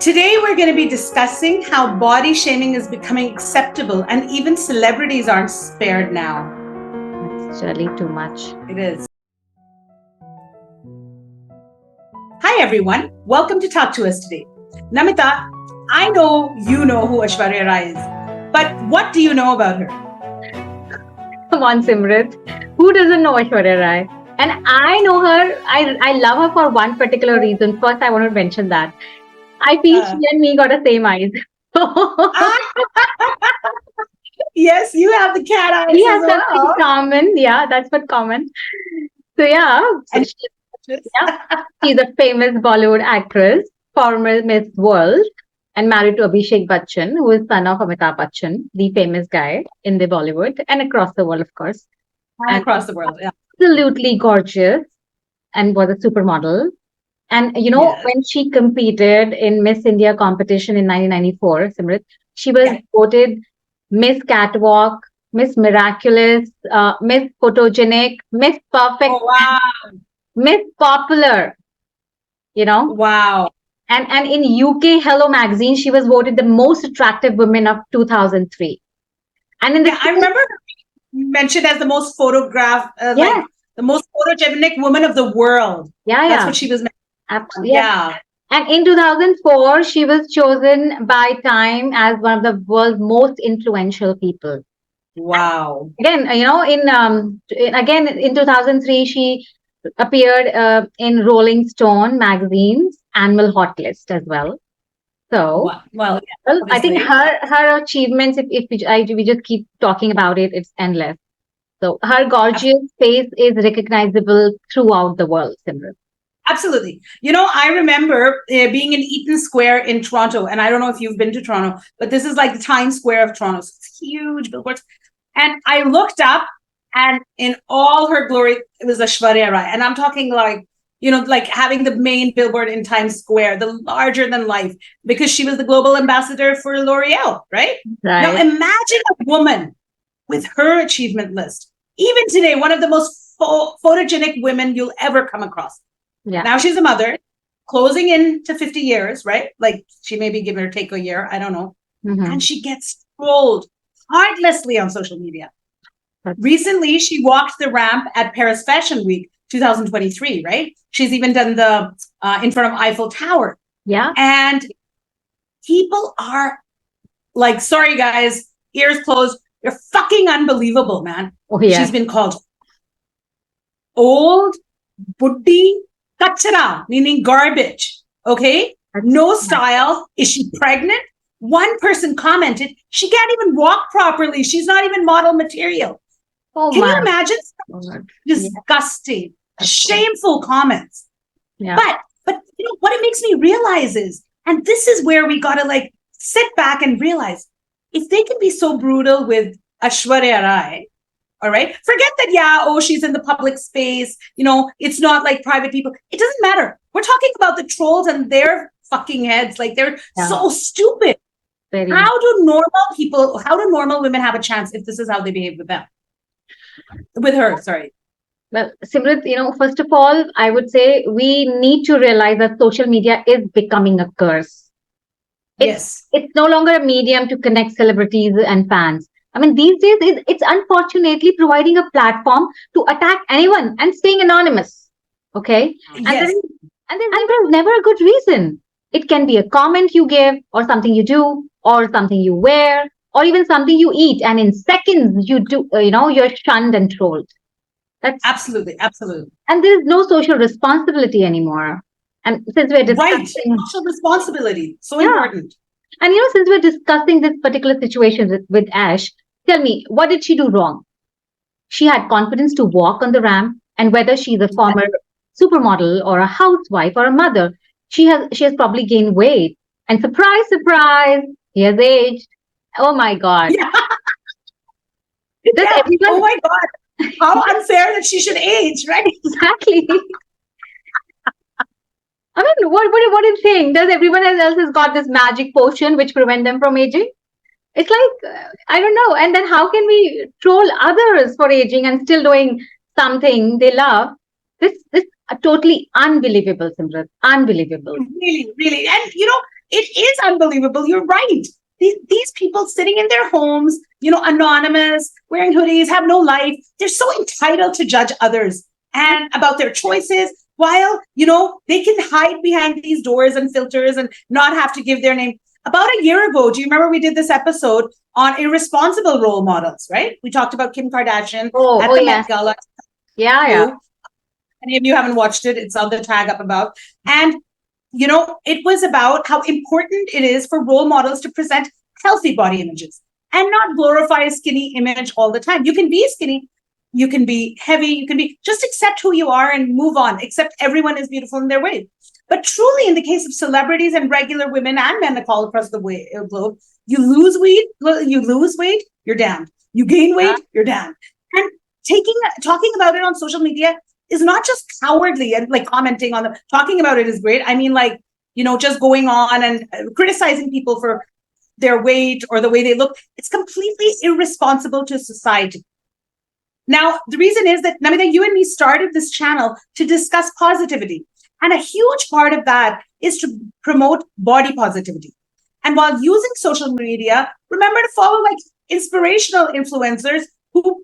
Today, we're going to be discussing how body shaming is becoming acceptable and even celebrities aren't spared now. It's really too much. It is. Hi, everyone. Welcome to Talk to Us Today. Namita, I know you know who Aishwarya Rai is, but what do you know about her? Come on, Simrit. Who doesn't know Aishwarya Rai? And I know her. I love her for one particular reason. First, I want to mention that. I feel she and me got the same eyes. Yes, you have the cat eyes We as have well. something common. Yeah, that's what common. So yeah, she's a famous Bollywood actress, former Miss World, and married to Abhishek Bachchan, who is son of Amitabh Bachchan, the famous guy in the Bollywood and across the world, of course. And across the world, yeah. Absolutely gorgeous and was a supermodel. And Yes. when she competed in Miss India competition in 1994, Simrit, she was voted Miss Catwalk, Miss Miraculous, Miss Photogenic, Miss Perfect, Miss Popular. Wow. And in UK Hello magazine, she was voted the most attractive woman of 2003. And in I remember mentioned as the most photographed, like the most photogenic woman of the world. That's what she was mentioned. Absolutely. Yeah. And in 2004, she was chosen by Time as one of the world's most influential people. Wow. Again, in 2003, she appeared in Rolling Stone magazine's annual hot list as well. So, I think her achievements, if we just keep talking about it, it's endless. So her gorgeous face is recognizable throughout the world, Simran. Absolutely. I remember being in Eaton Square in Toronto, and I don't know if you've been to Toronto, but this is like the Times Square of Toronto. So it's huge billboards. And I looked up, and in all her glory, it was Aishwarya Rai. And I'm talking like, like having the main billboard in Times Square, the larger than life, because she was the global ambassador for L'Oreal, right? Now imagine a woman with her achievement list. Even today, one of the most photogenic women you'll ever come across. Yeah. Now she's a mother, closing in to 50 years, right? Like she may be giving or take a year, I don't know. Mm-hmm. And she gets trolled heartlessly on social media. Recently, she walked the ramp at Paris Fashion Week 2023, right? She's even done the in front of Eiffel Tower. Yeah. And people are like, sorry, guys, ears closed. You're fucking unbelievable, man. Oh, yeah. She's been called old, buddhi, kachara, meaning garbage. Okay? No style. Is she pregnant? One person commented, she can't even walk properly. She's not even model material. Oh, can you imagine? Disgusting, shameful comments. Yeah. But what it makes me realize is, and this is where we got to like sit back and realize, if they can be so brutal with Aishwarya Rai, all right, forget that, she's in the public space, it's not like private people. It doesn't matter. We're talking about the trolls and their fucking heads. Like they're so stupid. How do normal women have a chance if this is how they behave with them? With her, sorry. Well, Simrit, first of all, I would say we need to realize that social media is becoming a curse. It's no longer a medium to connect celebrities and fans. I mean, these days, it's unfortunately providing a platform to attack anyone and staying anonymous. Okay? Yes. And there's never a good reason. It can be a comment you give, or something you do, or something you wear, or even something you eat. And in seconds, you're shunned and trolled. That's absolutely. And there's no social responsibility anymore. And since we're discussing social responsibility, so important. And since we're discussing this particular situation with Ash, tell me, what did she do wrong? She had confidence to walk on the ramp, and whether she's a former supermodel or a housewife or a mother, she has probably gained weight. And surprise, surprise, he has aged. Oh my God. Yeah. Oh my God. How unfair that she should age, right? Exactly. I mean, what do you think? Does everyone else has got this magic potion which prevent them from aging? It's like, I don't know. And then how can we troll others for aging and still doing something they love? This is totally unbelievable, Simrat. Unbelievable. Really, really. And It is unbelievable. You're right. These people sitting in their homes, anonymous, wearing hoodies, have no life. They're so entitled to judge others and about their choices, while, they can hide behind these doors and filters and not have to give their name. About a year ago, do you remember we did this episode on irresponsible role models, right? We talked about Kim Kardashian at the Met Gala. Yeah. Any of you haven't watched it, it's on the tag up above. And, it was about how important it is for role models to present healthy body images and not glorify a skinny image all the time. You can be skinny, you can be heavy, you can be, just accept who you are and move on. Accept everyone is beautiful in their way. But truly, in the case of celebrities and regular women and men all across the globe, you lose weight, you're damned. You gain weight, you're damned. And talking about it on social media is not just cowardly and like commenting on talking about it is great. I mean, like, just going on and criticizing people for their weight or the way they look. It's completely irresponsible to society. Now, the reason is that, Namita, you and me started this channel to discuss positivity. And a huge part of that is to promote body positivity. And while using social media, remember to follow like inspirational influencers who,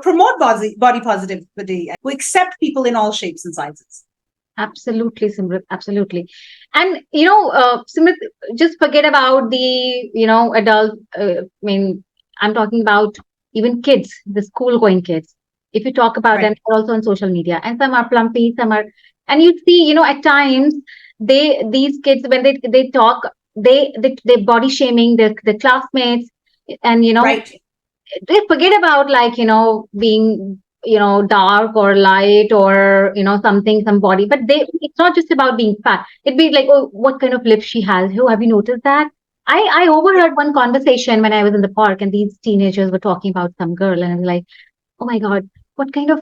promote body positivity, who accept people in all shapes and sizes. Absolutely, Simrit. Absolutely. And, Simrit, just forget about the, adult. I'm talking about even kids, the school going kids. If you talk about them, they're also on social media, and some are plumpy, some are, and you see, at times these kids, when they talk, they body shaming the classmates, and they forget about, like, being, dark or light or, some body, but it's not just about being fat. It'd be like, oh, what kind of lips she has. Oh, have you noticed that? I overheard one conversation when I was in the park, and these teenagers were talking about some girl, and I was like, oh my God, what kind of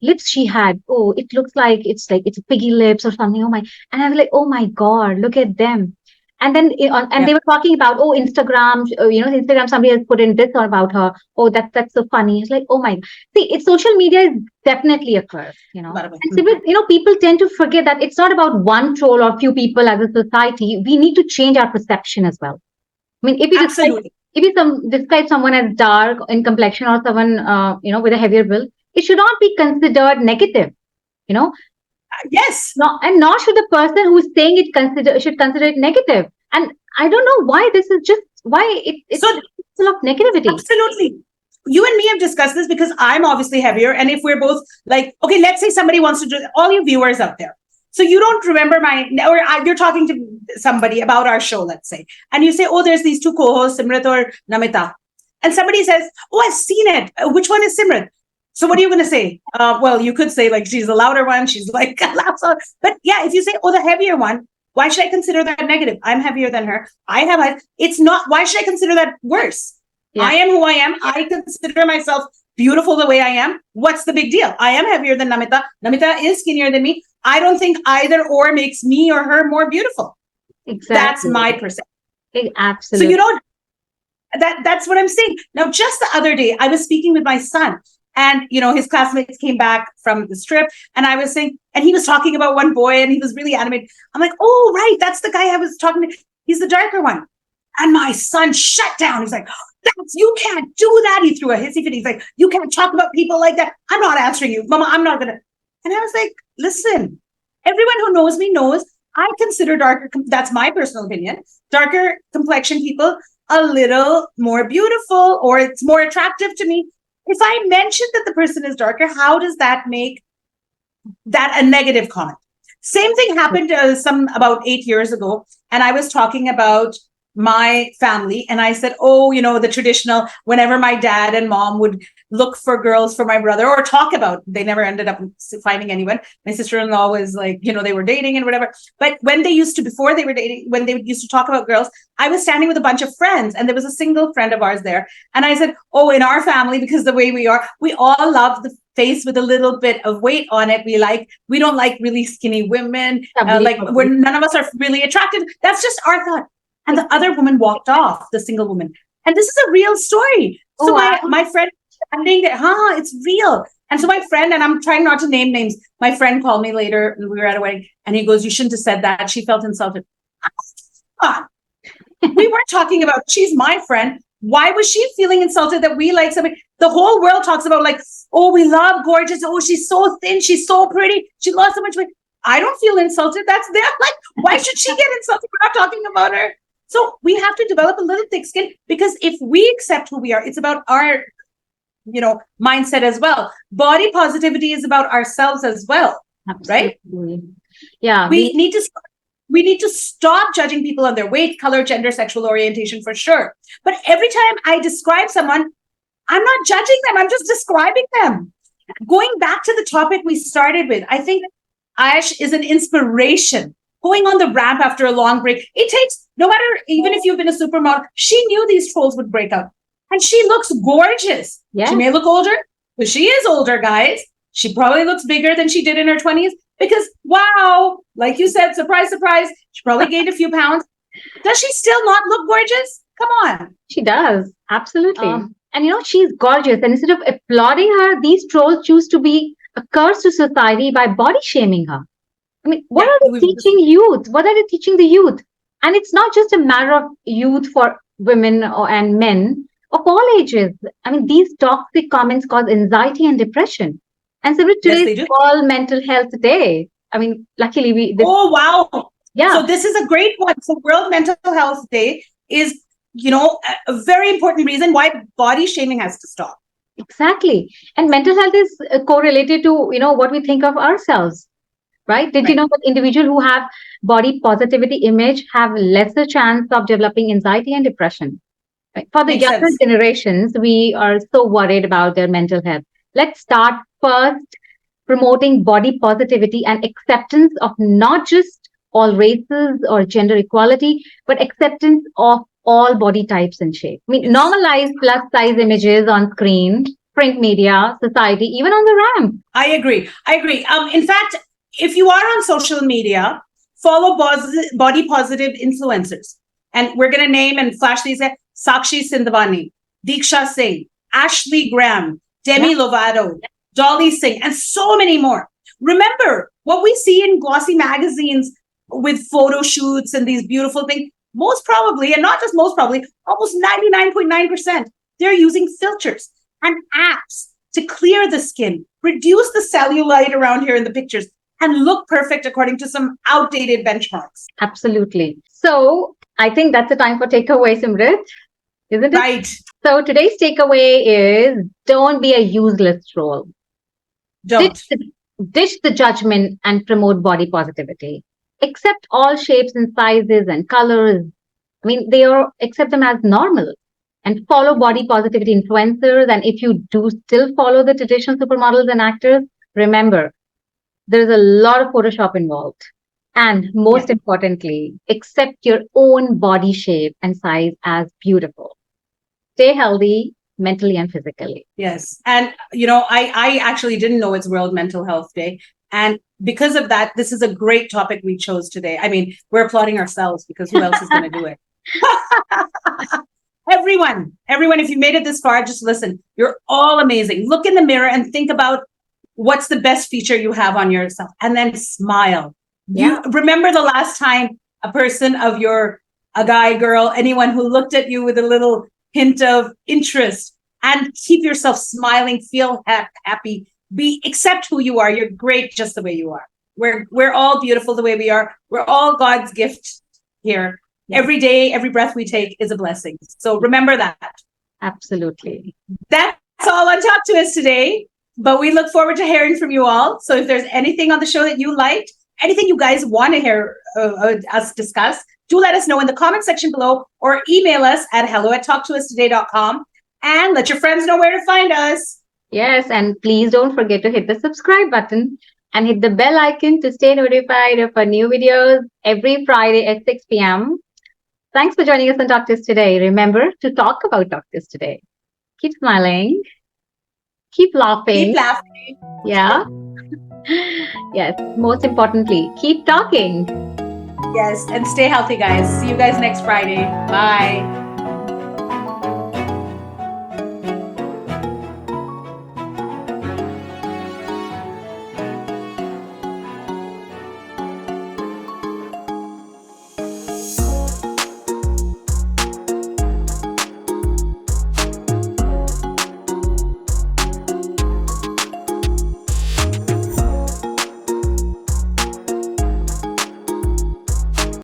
lips she had? Oh, it looks like it's piggy lips or something. Oh my. And I was like, oh my God, look at them. And then they were talking about, oh, Instagram, Instagram, somebody has put in this about her. Oh, that's so funny. It's like, oh my. See, social media is definitely a curse, And so, people tend to forget that it's not about one troll or few people as a society. We need to change our perception as well. I mean, if you describe someone as dark in complexion or someone, with a heavier build, it should not be considered negative, Yes. No, and nor should the person who is saying it should consider it negative. And I don't know why this is just why it's so full of negativity. Absolutely. You and me have discussed this because I'm obviously heavier. And if we're both like, okay, let's say somebody wants to do, all you viewers out there. So you don't remember you're talking to somebody about our show, let's say, and you say, oh, there's these two co-hosts, Simrit or Namita. And somebody says, oh, I've seen it. Which one is Simrit? So what are you going to say? Well, you could say like, she's the louder one. She's like, but yeah, if you say, oh, the heavier one, why should I consider that negative? I'm heavier than her. It's not, why should I consider that worse? Yeah. I am who I am. I consider myself beautiful the way I am. What's the big deal? I am heavier than Namita. Namita is skinnier than me. I don't think either or makes me or her more beautiful. Exactly. That's my perception. Absolutely. So, that's what I'm saying. Now, just the other day, I was speaking with my son. And, his classmates came back from the trip, and I was saying, and he was talking about one boy, and he was really animated. I'm like, oh, right, that's the guy I was talking to. He's the darker one. And my son shut down. He's like, you can't do that. He threw a hissy fit. He's like, you can't talk about people like that. I'm not answering you, Mama. I'm not going to. And I was like, listen, everyone who knows me knows I consider darker, that's my personal opinion, darker complexion people a little more beautiful, or it's more attractive to me. If I mention that the person is darker, how does that make that a negative comment? Same thing happened about 8 years ago. And I was talking about my family. And I said, oh, the traditional, whenever my dad and mom would look for girls for my brother or talk about, they never ended up finding anyone. My sister-in-law was like, they were dating and whatever. But when they used to, before they were dating, when they used to talk about girls, I was standing with a bunch of friends, and there was a single friend of ours there. And I said, oh, in our family, because the way we are, we all love the face with a little bit of weight on it. We don't like really skinny women. None of us are really attracted. That's just our thought. And the other woman walked off, the single woman. And this is a real story. So my friend standing there, it's real. And so my friend, and I'm trying not to name names, my friend called me later, and we were at a wedding, and he goes, you shouldn't have said that. She felt insulted. weren't talking about, she's my friend. Why was she feeling insulted that we like somebody? The whole world talks about like, oh, we love gorgeous. Oh, she's so thin. She's so pretty. She lost so much weight. I don't feel insulted. That's there. Like, why should she get insulted? We're not talking about her. So we have to develop a little thick skin, because if we accept who we are, it's about our, mindset as well. Body positivity is about ourselves as well. Absolutely. Right? Yeah. We need to stop judging people on their weight, color, gender, sexual orientation, for sure. But every time I describe someone, I'm not judging them. I'm just describing them. Going back to the topic we started with, I think Ash is an inspiration. Going on the ramp after a long break, it takes, no matter, even if you've been a supermodel, she knew these trolls would break out. And she looks gorgeous. Yeah. She may look older, but she is older, guys. She probably looks bigger than she did in her 20s because, wow, like you said, surprise, surprise, she probably gained a few pounds. Does she still not look gorgeous? Come on. She does. Absolutely. And she's gorgeous. And instead of applauding her, these trolls choose to be a curse to society by body shaming her. I mean, what are they teaching youth? What are they teaching the youth? And it's not just a matter of youth for women and men of all ages. I mean, these toxic comments cause anxiety and depression. And so today is all mental health day. I mean, luckily oh, wow. Yeah. So this is a great one. So World Mental Health Day is, a very important reason why body shaming has to stop. Exactly. And mental health is correlated to, what we think of ourselves. Right? Did you know that individuals who have body positivity image have lesser chance of developing anxiety and depression? Right? For the younger generations, we are so worried about their mental health. Let's start first promoting body positivity and acceptance of not just all races or gender equality, but acceptance of all body types and shapes. I mean, normalize plus size images on screen, print media, society, even on the ramp. I agree. In fact, if you are on social media, follow body positive influencers. And we're going to name and flash these: Sakshi Sindhavani, Diksha Singh, Ashley Graham, Demi Lovato, Dolly Singh, and so many more. Remember, what we see in glossy magazines with photo shoots and these beautiful things, most probably, and not just most probably, almost 99.9%, they're using filters and apps to clear the skin, reduce the cellulite around here in the pictures, and look perfect according to some outdated benchmarks. Absolutely. So I think that's the time for takeaway, Simrit, isn't it? Right. So today's takeaway is don't be a useless troll. Don't. Ditch the judgment and promote body positivity. Accept all shapes and sizes and colors. I mean, accept them as normal. And follow body positivity influencers. And if you do still follow the traditional supermodels and actors, remember, there's a lot of Photoshop involved. And most importantly, accept your own body shape and size as beautiful. Stay healthy mentally and physically. Yes. And, I actually didn't know it's World Mental Health Day. And because of that, this is a great topic we chose today. I mean, we're applauding ourselves because who else is going to do it? Everyone, if you made it this far, just listen. You're all amazing. Look in the mirror and think about what's the best feature you have on yourself, and then smile. You remember the last time a guy, girl, anyone who looked at you with a little hint of interest, and keep yourself smiling, feel happy, accept who you are. You're great just the way you are. We're all beautiful the way we are. We're all God's gift here. Every day, every breath we take is a blessing. So remember that. Absolutely. That's all on Talk to Us today. But we look forward to hearing from you all. So if there's anything on the show that you liked, anything you guys want to hear us discuss, do let us know in the comment section below or email us at hello@talktoustoday.com and let your friends know where to find us. Yes, and please don't forget to hit the subscribe button and hit the bell icon to stay notified of our new videos every Friday at 6 p.m. Thanks for joining us on Talk to Us Today. Remember to talk about Talk to Us Today. Keep smiling. Keep laughing. Keep laughing. Yeah. Yes. Most importantly, keep talking. Yes. And stay healthy, guys. See you guys next Friday. Bye.